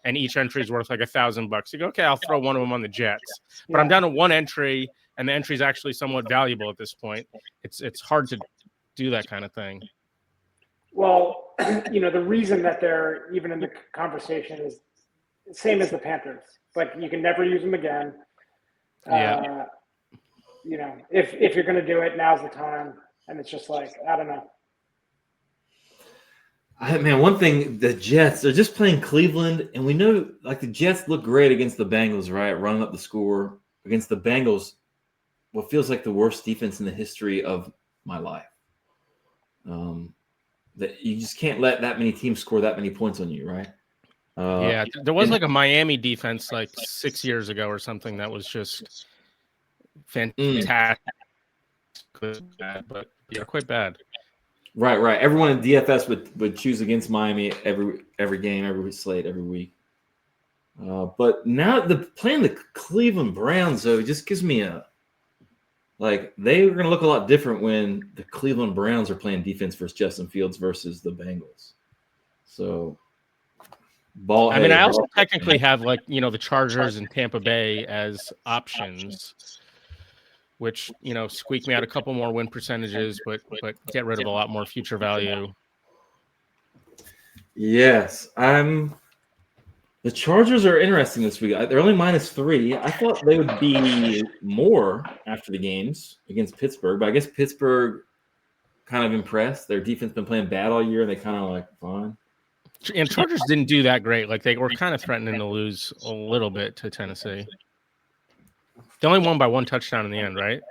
and each entry is worth like $1,000, you go, okay, I'll throw one of them on the Jets. But I'm down to 1 entry, and the entry is actually somewhat valuable at this point. It's hard to do that kind of thing. Well, the reason that they're even in the conversation is the same as the Panthers. Like you can never use them again. Yeah. If you're going to do it, now's the time. And it's just like, I don't know. Man, one thing, the Jets, they're just playing Cleveland, and we know like the Jets look great against the Bengals, right? Running up the score against the Bengals, what feels like the worst defense in the history of my life. That you just can't let that many teams score that many points on you, right? There was like a Miami defense like 6 years ago or something that was just fantastic, but quite bad. Right. Everyone in DFS would choose against Miami every game, every slate, every week. But now playing the Cleveland Browns though just gives me they're going to look a lot different when the Cleveland Browns are playing defense versus Justin Fields versus the Bengals. So, I also technically have the Chargers and Tampa Bay as options, which squeak me out a couple more win percentages, but get rid of a lot more future value. Yes, the Chargers are interesting this week. They're only -3. I thought they would be more after the games against Pittsburgh, but I guess Pittsburgh kind of impressed. Their defense been playing bad all year, and they kind of fine. And Chargers didn't do that great. Like they were kind of threatening to lose a little bit to Tennessee. They only won by 1 touchdown in the end, right?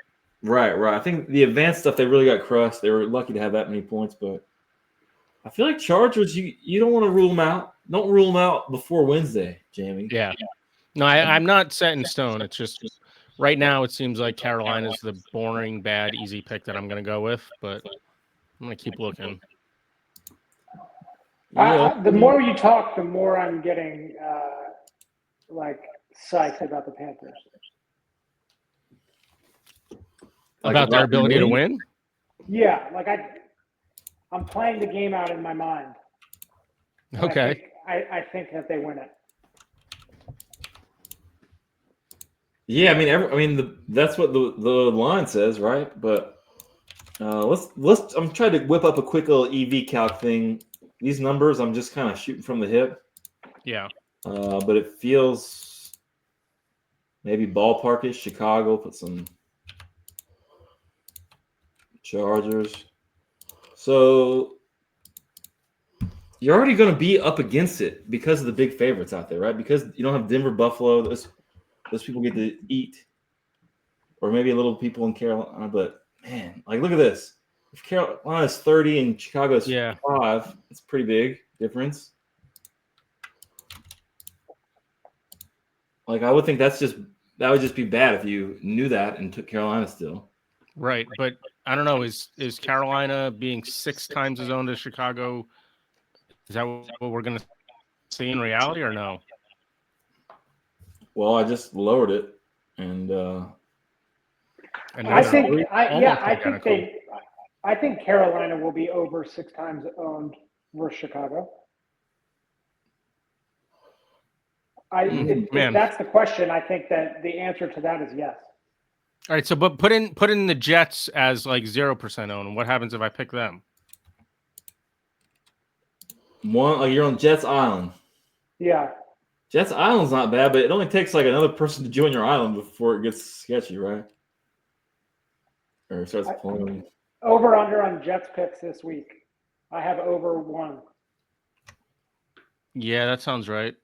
Right. I think the advanced stuff, they really got crushed. They were lucky to have that many points, but I feel like Chargers, you don't want to rule them out. Don't rule them out before Wednesday, Jamie. Yeah. No, I'm not set in stone. It's just right now it seems like Carolina's the boring, bad, easy pick that I'm going to go with, but I'm going to keep looking. The more you talk, the more I'm getting psyched about the Panthers. About their ability to win? Yeah, I'm playing the game out in my mind. Okay. I think that they win it. Yeah, that's what the line says, right? But let's. I'm trying to whip up a quick little EV calc thing. These numbers, I'm just kind of shooting from the hip. Yeah. But it feels maybe ballparkish. Chicago, put some Chargers. So you're already going to be up against it because of the big favorites out there, right? Because you don't have Denver, Buffalo. Those people get to eat, or maybe a little people in Carolina. But man, look at this. If Carolina's 30 and Chicago's 5, it's a pretty big difference. I would think that would just be bad if you knew that and took Carolina still. Right, but I don't know. Is Carolina being 6 times as owned as Chicago? Is that what we're going to see in reality, or no? Well, I just lowered it, and And I now they're think, almost identical. I think Carolina will be over 6 times owned versus Chicago. If Man. that's the question, I think that the answer to that is yes. All right, so but put in the Jets as like 0% owned. What happens if I pick them? like you're on Jets Island. Yeah. Jets Island's not bad, but it only takes like another person to join your island before it gets sketchy, right? Or it starts pulling. Over under on Jets picks this week. I have over 1. Yeah, that sounds right.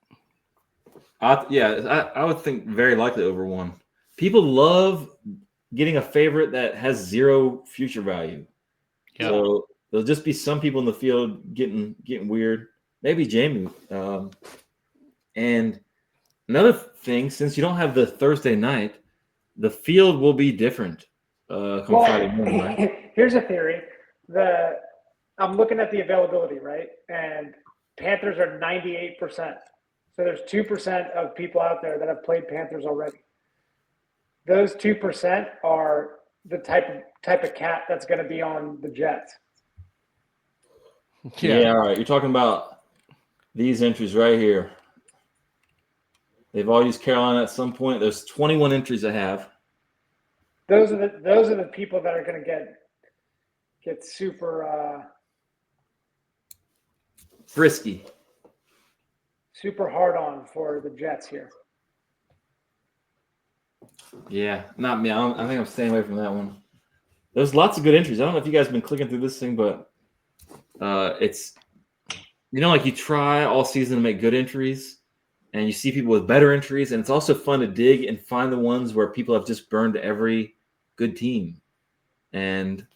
I would think very likely over 1. People love getting a favorite that has 0 future value. Yeah. So there'll just be some people in the field getting weird. Maybe Jaime. And another thing, since you don't have the Thursday night, the field will be different Friday morning, right? Here's a theory. I'm looking at the availability, right? And Panthers are 98%. So there's 2% of people out there that have played Panthers already. Those 2% are the type of cat that's going to be on the Jets. Yeah, all right. You're talking about these entries right here. They've all used Carolina at some point. There's 21 entries I have. Those are the people that are going to get super frisky, super hard on for the Jets here. Yeah, not me. I think I'm staying away from that one. There's lots of good entries. I don't know if you guys have been clicking through this thing, but it's like you try all season to make good entries, and you see people with better entries, and it's also fun to dig and find the ones where people have just burned every good team. And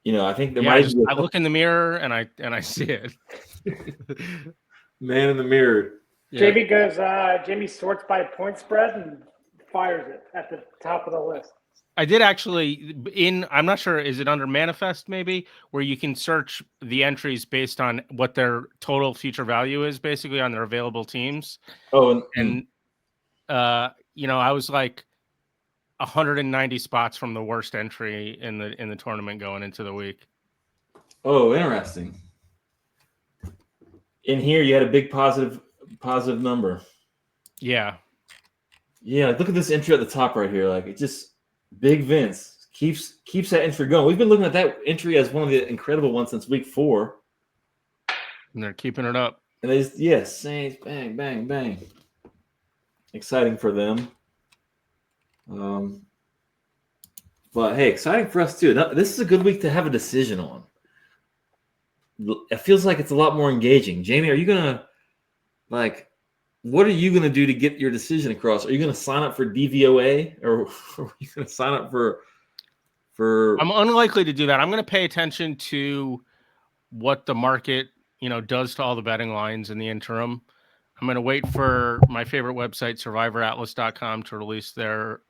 I think there might be I look in the mirror and I see it. Man in the mirror. Yeah. Jamie sorts by point spread and fires it at the top of the list. I did actually I'm not sure, is it under manifest maybe, where you can search the entries based on what their total future value is basically on their available teams. Oh, and I was like 190 spots from the worst entry in the tournament going into the week. Oh, interesting. In here you had a big positive number. Yeah. Yeah, look at this entry at the top right here. Like, it just Big Vince keeps that entry going. We've been looking at that entry as one of the incredible ones since week 4. And they're keeping it up. And they just, Saints, bang, bang, bang. Exciting for them. But hey, exciting for us too. Now, this is a good week to have a decision on. It feels like it's a lot more engaging. Jaime, are you gonna what are you gonna do to get your decision across? Are you gonna sign up for DVOA, or are you gonna sign up for? I'm unlikely to do that. I'm gonna pay attention to what the market does to all the betting lines in the interim. I'm gonna wait for my favorite website, survivoratlas.com, to release their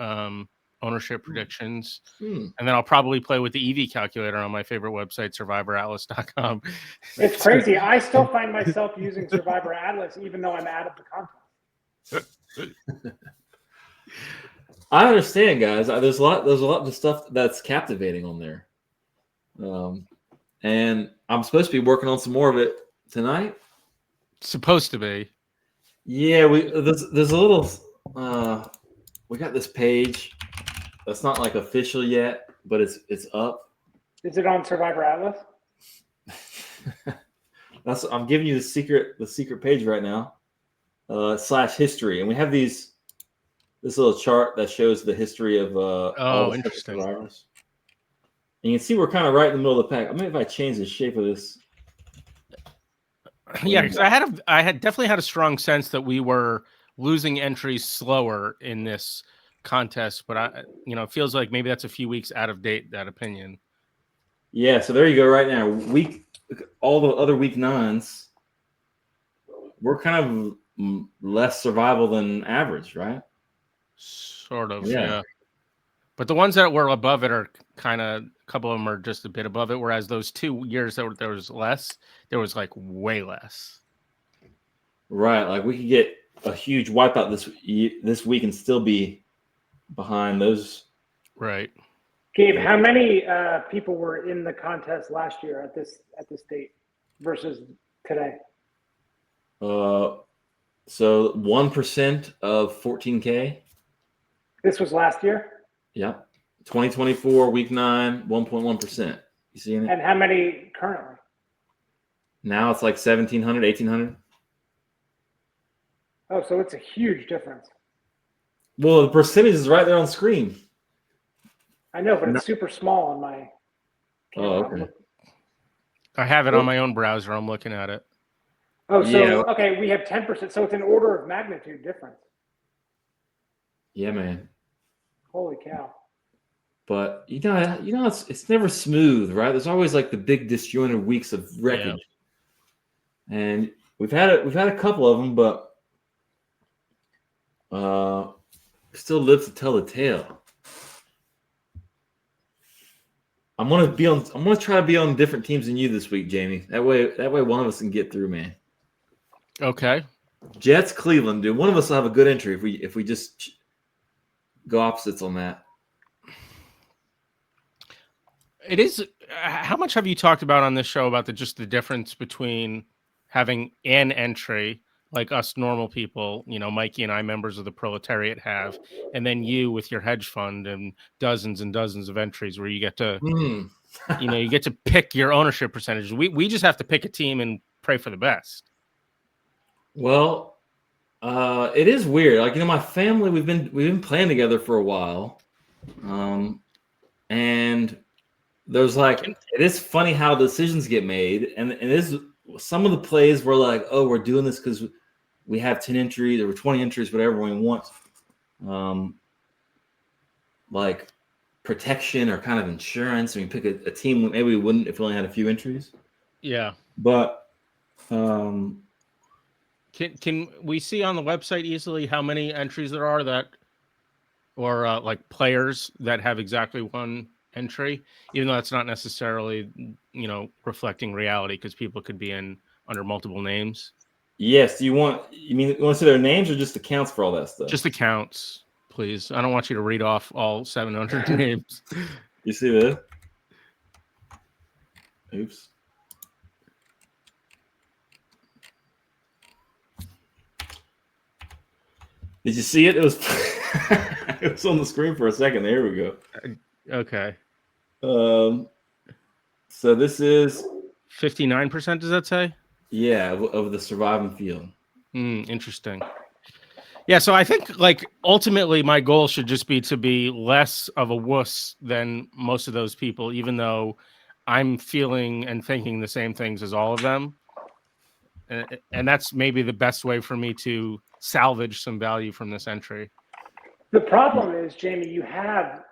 ownership predictions. And then I'll probably play with the EV calculator on my favorite website, survivoratlas.com. It's crazy. I still find myself using Survivor Atlas even though I'm out of the contest. I understand, guys. There's a lot of stuff that's captivating on there. And I'm supposed to be working on some more of it tonight. Supposed to be. Yeah, there's a little we got this page that's not like official yet, but it's up. Is it on Survivor Atlas? I'm giving you the secret page right now. /history, and we have this little chart that shows the history of all the interesting survivors. And you can see we're kind of right in the middle of the pack. I mean, if I change the shape of this. Yeah, because I had definitely had a strong sense that we were losing entries slower in this contest, but it feels like maybe that's a few weeks out of date, that opinion. Yeah, so there you go. Right now, all the other week 9s, we're kind of less survival than average, right? Sort of, yeah. But the ones that were above it are kind of, a couple of them are just a bit above it. Whereas those 2 years that there was less, there was like way less. Right. Like we could get a huge wipeout this week and still be behind those. Right. Gabe, how many people were in the contest last year at this date versus today? So 1% of 14K. This was last year? Yep. 2024, week 9, 1.1%. You seeing it? And how many currently? Now it's like 1,700, 1,800. Oh, so it's a huge difference. Well, the percentage is right there on screen. I know, but it's super small on my camera. Oh, okay. I have it on my own browser. I'm looking at it. Oh, so Yeah. okay, we have 10%. So it's an order of magnitude difference. Yeah, man. Holy cow. But it's never smooth, right? There's always like the big disjointed weeks of wreckage. Yeah. And we've had a couple of them, but still live to tell the tale. I'm gonna try to be on different teams than you this week, Jamie. That way one of us can get through, man. Okay. Jets, Cleveland, dude. One of us will have a good entry if we just go opposites on that. It is. How much have you talked about on this show about the difference between having an entry like us normal people, Mikey and I, members of the proletariat, have, and then you with your hedge fund and dozens of entries where you get to, you get to pick your ownership percentage. We just have to pick a team and pray for the best. Well, it is weird. Like, my family, we've been playing together for a while, and there's like, it is funny how decisions get made, and it is some of the plays were like, oh, we're doing this because we have 10 entries or 20 entries, whatever we want. Like protection or kind of insurance. We pick a team maybe we wouldn't if we only had a few entries. Yeah. But can we see on the website easily how many entries there are or like players that have exactly one entry, even though that's not necessarily, reflecting reality because people could be under multiple names? Yes. You want to see their names or just accounts for all that stuff? Just accounts, please. I don't want you to read off all 700 names. You see this? Oops. Did you see it? It was it was on the screen for a second. There we go. Okay. So this is 59%. Does that say? Yeah, of the surviving field. Interesting. Yeah, so I think ultimately my goal should just be to be less of a wuss than most of those people, even though I'm feeling and thinking the same things as all of them. And that's maybe the best way for me to salvage some value from this entry. The problem is, Jamie, you have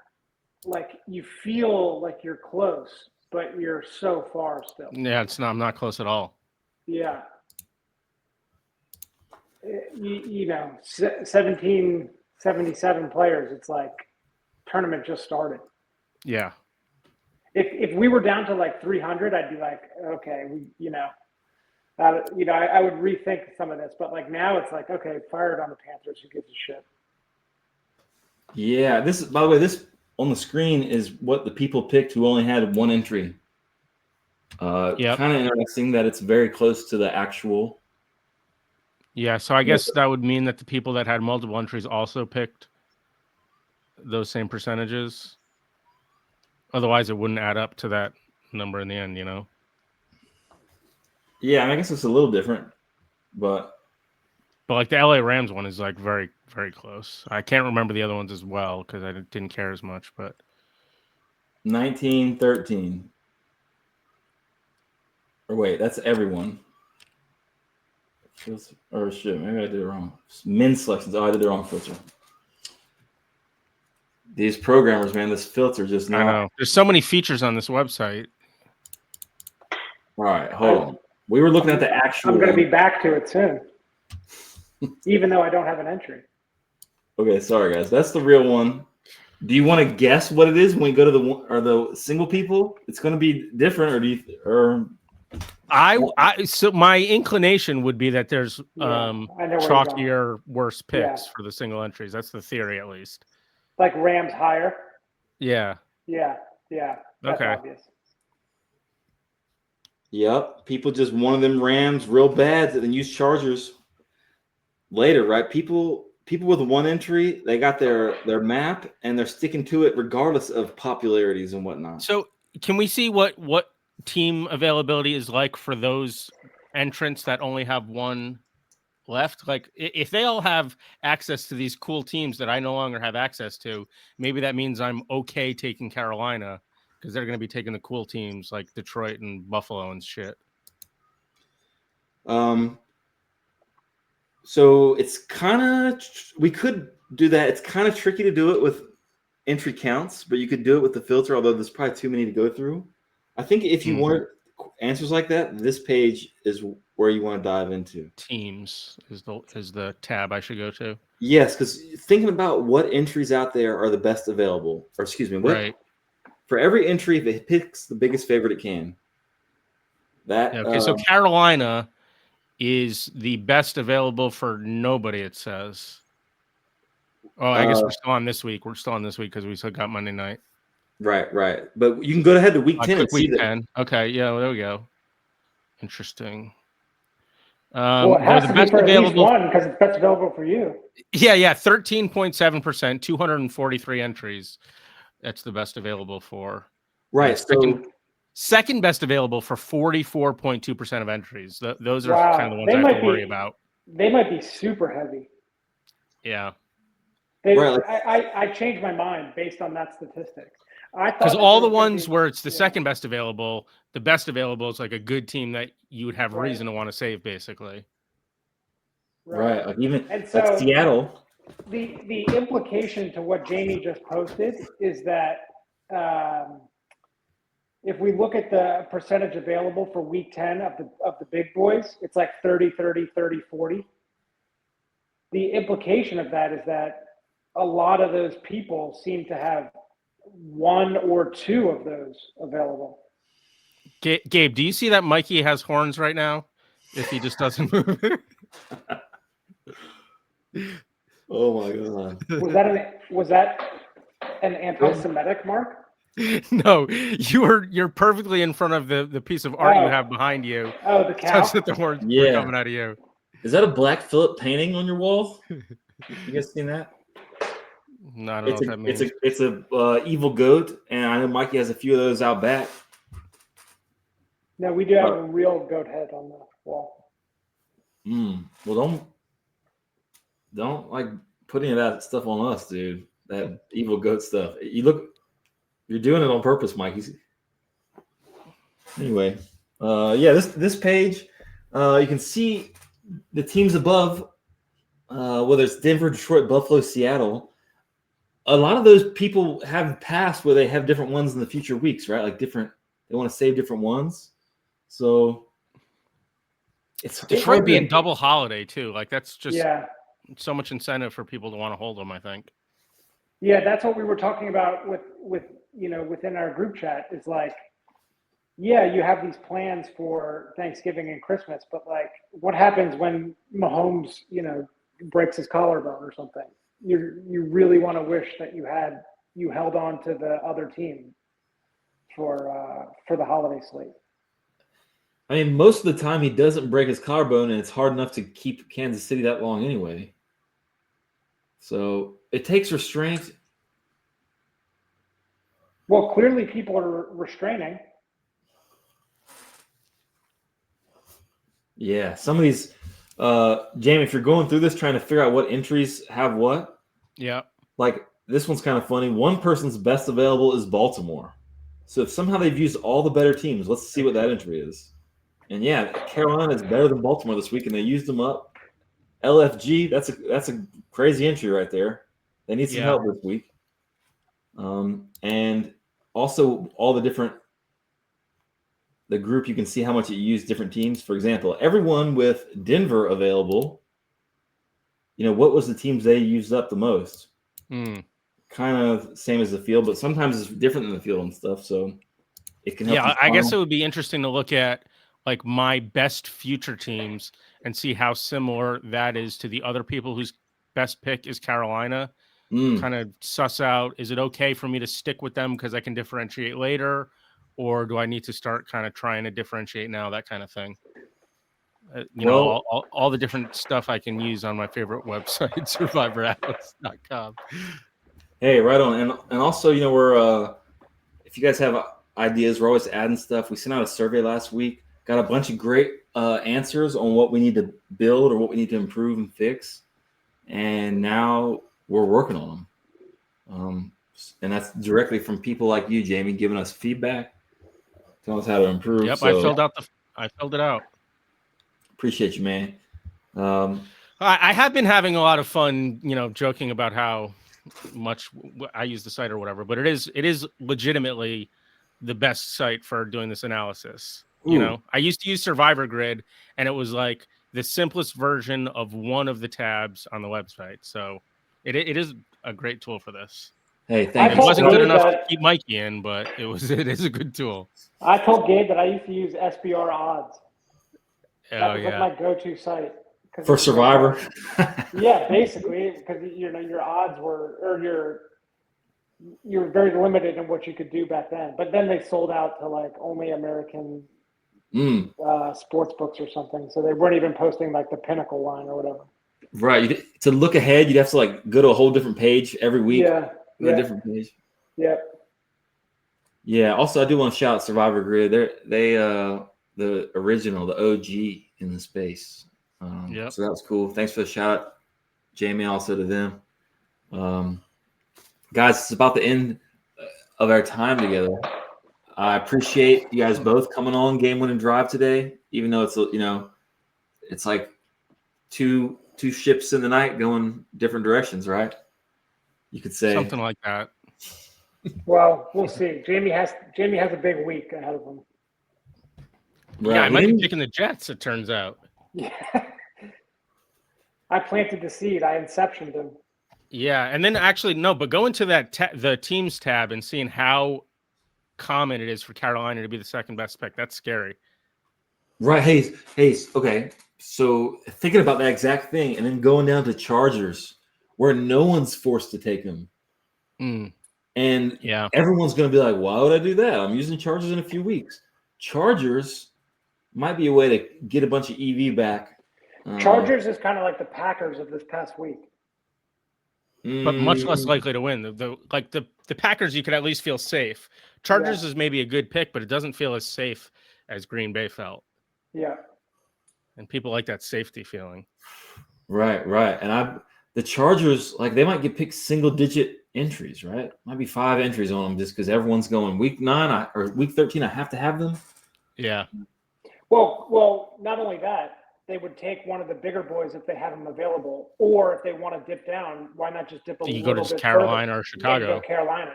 you feel like you're close, but you're so far still. Yeah, I'm not close at all. Yeah. 1777 players. It's like tournament just started. Yeah. If we were down to 300, I'd be like, okay, I would rethink some of this. But now it's like, okay, fire it on the Panthers. Who gives a shit? Yeah. This, by the way, this on the screen is what the people picked who only had one entry. Kind of interesting that it's very close to the actual. Yeah, so I guess that would mean that the people that had multiple entries also picked those same percentages. Otherwise, it wouldn't add up to that number in the end, Yeah, I guess it's a little different, but the LA Rams one is very, very close. I can't remember the other ones as well because I didn't care as much, but 1913. Or wait, that's everyone. Or shit, maybe I did it wrong. Men's selections. Oh, I did the wrong filter. These programmers, man, this filter just not. I know. There's so many features on this website. All right, hold on. We were looking at the actual. I'm going to be back to it soon, even though I don't have an entry. Okay, sorry guys. That's the real one. Do you want to guess what it is when we go to the single people? It's going to be different, or do you? So my inclination would be that there's I know where you're chalkier, worse picks Yeah. for the single entries. That's the theory, at least. Like Rams higher. Yeah. Yeah. That's Okay. obvious. Yep. People just wanted them Rams real bad, and then use Chargers later, right? People with one entry, they got their map, and they're sticking to it regardless of popularities and whatnot. So can we see what team availability is like for those entrants that only have one left? Like if they all have access to these cool teams that I no longer have access to, maybe that means I'm okay taking Carolina because they're going to be taking the cool teams like Detroit and Buffalo and shit. So it's kind of, we could do that. It's kind of tricky to do it with entry counts, but you could do it with the filter, although there's probably too many to go through. I think if you want answers like that, this page is where you want to dive into. Teams is the tab I should go to. Yes, because thinking about what entries out there are the best available, or excuse me, right. For every entry, if it picks the biggest favorite it can. So Carolina is the best available for nobody, it says. Oh, I guess we're still on this week. We're still on this week because we still got Monday night. Right. But you can go ahead to week 10 and see week 10. Okay, yeah, well, there we go. Interesting. Well, it has to be for at least one because it's best available for you. Yeah, 13.7%, 243 entries. That's the best available for. Right. Second best available for 44.2% of entries. Those are kind of the ones I have to worry about. They might be super heavy. Yeah. I changed my mind based on that statistic. Because all the ones where it's the second best available, the best available is like a good team that you would have reason to want to save, basically. Right. Like even like Seattle. The implication to what Jaime just posted is that if we look at the percentage available for week 10 of the big boys, it's like 30, 30, 30, 40. The implication of that is that a lot of those people seem to have one or two of those available. Gabe, do you see that Mikey has horns right now? If he just doesn't move it. Oh my god! Was that an anti-Semitic mark? No, you're perfectly in front of the piece of art you have behind you. Oh, the cow. Such that the horns were coming out of you. Is that a Black Phillip painting on your wall? You guys seen that? No, I don't know what that means. It's a evil goat, and I know Mikey has a few of those out back. No, we do have a real goat head on the wall. Well, don't like put any of that stuff on us, dude. That evil goat stuff. You're doing it on purpose, Mikey. Anyway, this page, you can see the teams above, whether it's Denver, Detroit, Buffalo, Seattle. A lot of those people have passed where they have different ones in the future weeks, right? Like they want to save different ones. So it's Detroit being double holiday too. Like that's just so much incentive for people to want to hold them, I think. Yeah, that's what we were talking about with within our group chat is like, yeah, you have these plans for Thanksgiving and Christmas, but like what happens when Mahomes, breaks his collarbone or something? You really want to wish that you held on to the other team for the holiday slate. I mean, most of the time he doesn't break his collarbone, and it's hard enough to keep Kansas City that long anyway. So it takes restraint. Well, clearly people are restraining. Yeah, some of these, Jamie, if you're going through this trying to figure out what entries have what, like this one's kind of funny. One person's best available is Baltimore. So if somehow they've used all the better teams, let's see what that entry is. And Carolina is better than Baltimore this week, and they used them up. LFG, that's a crazy entry right there. They need some help this week. And also all the group, you can see how much it used different teams. For example, everyone with Denver available, what was the teams they used up the most? kind of same as the field, but sometimes it's different than the field and stuff. So it can help. Yeah, I guess it would be interesting to look at like my best future teams and see how similar that is to the other people whose best pick is Carolina. Kind of suss out, is it okay for me to stick with them because I can differentiate later, or do I need to start kind of trying to differentiate now, that kind of thing. All the different stuff I can use on my favorite website, survivoratlas.com. Hey, right on. And also, we're if you guys have ideas, we're always adding stuff. We sent out a survey last week, got a bunch of great answers on what we need to build or what we need to improve and fix, and now we're working on them. And that's directly from people like you, Jamie, giving us feedback, telling us how to improve. Yep, so, I filled it out. Appreciate you, man. I have been having a lot of fun, joking about how much I use the site or whatever, but it is legitimately the best site for doing this analysis. Ooh. I used to use Survivor Grid, and it was like the simplest version of one of the tabs on the website. So it is a great tool for this. Hey, thank you. It wasn't good enough to keep Mikey in, but it is a good tool. I told Gabe that I used to use SBR odds. That was like my go-to site for Survivor. Yeah, basically, because your odds were, or you were very limited in what you could do back then. But then they sold out to like only American sports books or something, so they weren't even posting like the Pinnacle line or whatever. Right. To look ahead, you'd have to like go to a whole different page every week. Yeah. A different page. Yep. Yeah. Also, I do want to shout out Survivor Grid. They the original, the OG in the space. So that was cool. Thanks for the shout out, Jamie. Also to them, guys. It's about the end of our time together. I appreciate you guys both coming on Game Winning Drive today, even though it's like two ships in the night going different directions, right? You could say something like that. Well, we'll see. Jamie has a big week ahead of him. Right. Yeah, I might be picking the Jets, it turns out. Yeah. I planted the seed. I inceptioned him. Yeah, and then actually, no, but go into that the teams tab and seeing how common it is for Carolina to be the second best pick. That's scary. Right. Hey, okay. So thinking about that exact thing and then going down to Chargers where no one's forced to take them. And everyone's going to be like, why would I do that? I'm using Chargers in a few weeks. Chargers might be a way to get a bunch of EV back. Chargers is kind of like the Packers of this past week. But much less likely to win. The Packers, you could at least feel safe. Chargers is maybe a good pick, but it doesn't feel as safe as Green Bay felt. Yeah. And people like that safety feeling. Right. And the Chargers, like they might get picked single-digit entries, right? Might be 5 entries on them just because everyone's going week 9 or week 13. I have to have them. Yeah. Well, not only that, they would take one of the bigger boys if they have them available, or if they want to dip down, why not just dip a little bit further? You go to Carolina or Chicago. Go Carolina,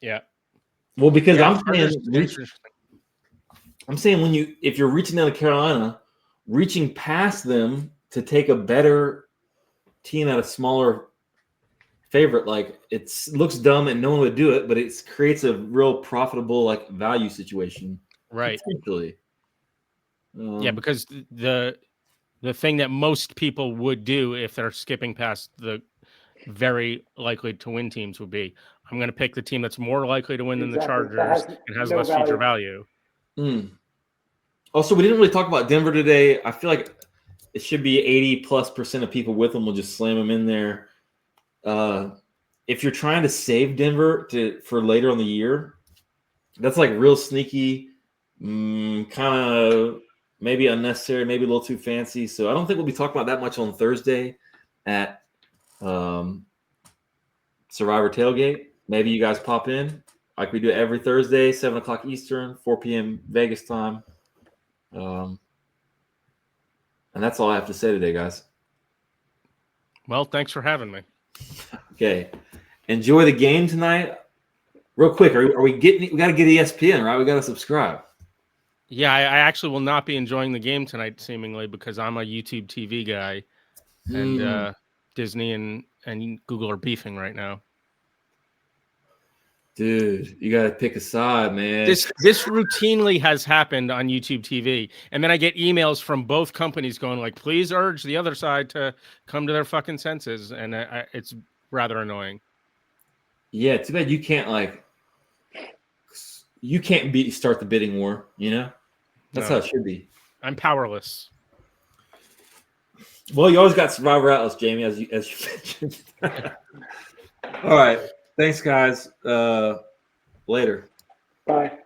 yeah. Well, because I'm saying if you're reaching down to Carolina, reaching past them to take a better team at a smaller favorite, like it looks dumb and no one would do it, but it creates a real profitable like value situation. Right. Potentially. Because the thing that most people would do if they're skipping past the very likely to win teams would be, I'm going to pick the team that's more likely to win than the Chargers and has less future value. Also, we didn't really talk about Denver today. I feel like it should be 80+% of people with them will just slam them in there. If you're trying to save Denver for later on the year, that's like real sneaky, kind of maybe unnecessary, maybe a little too fancy. So I don't think we'll be talking about that much on Thursday at Survivor Tailgate. Maybe you guys pop in like we do every Thursday, 7 o'clock Eastern, 4 p.m. Vegas time. And that's all I have to say today, guys. Well, thanks for having me. Okay. Enjoy the game tonight. Real quick, we got to get ESPN, right? We got to subscribe. Yeah, I actually will not be enjoying the game tonight, seemingly, because I'm a YouTube TV guy, and Disney and Google are beefing right now. Dude, you gotta pick a side, man. This routinely has happened on YouTube TV, and then I get emails from both companies going like, "Please urge the other side to come to their fucking senses," and it's rather annoying. Yeah, too bad you can't start the bidding war. You know, that's how it should be. I'm powerless. Well, you always got Survivor Atlas, Jamie, as you mentioned. All right, thanks, guys. Later. Bye.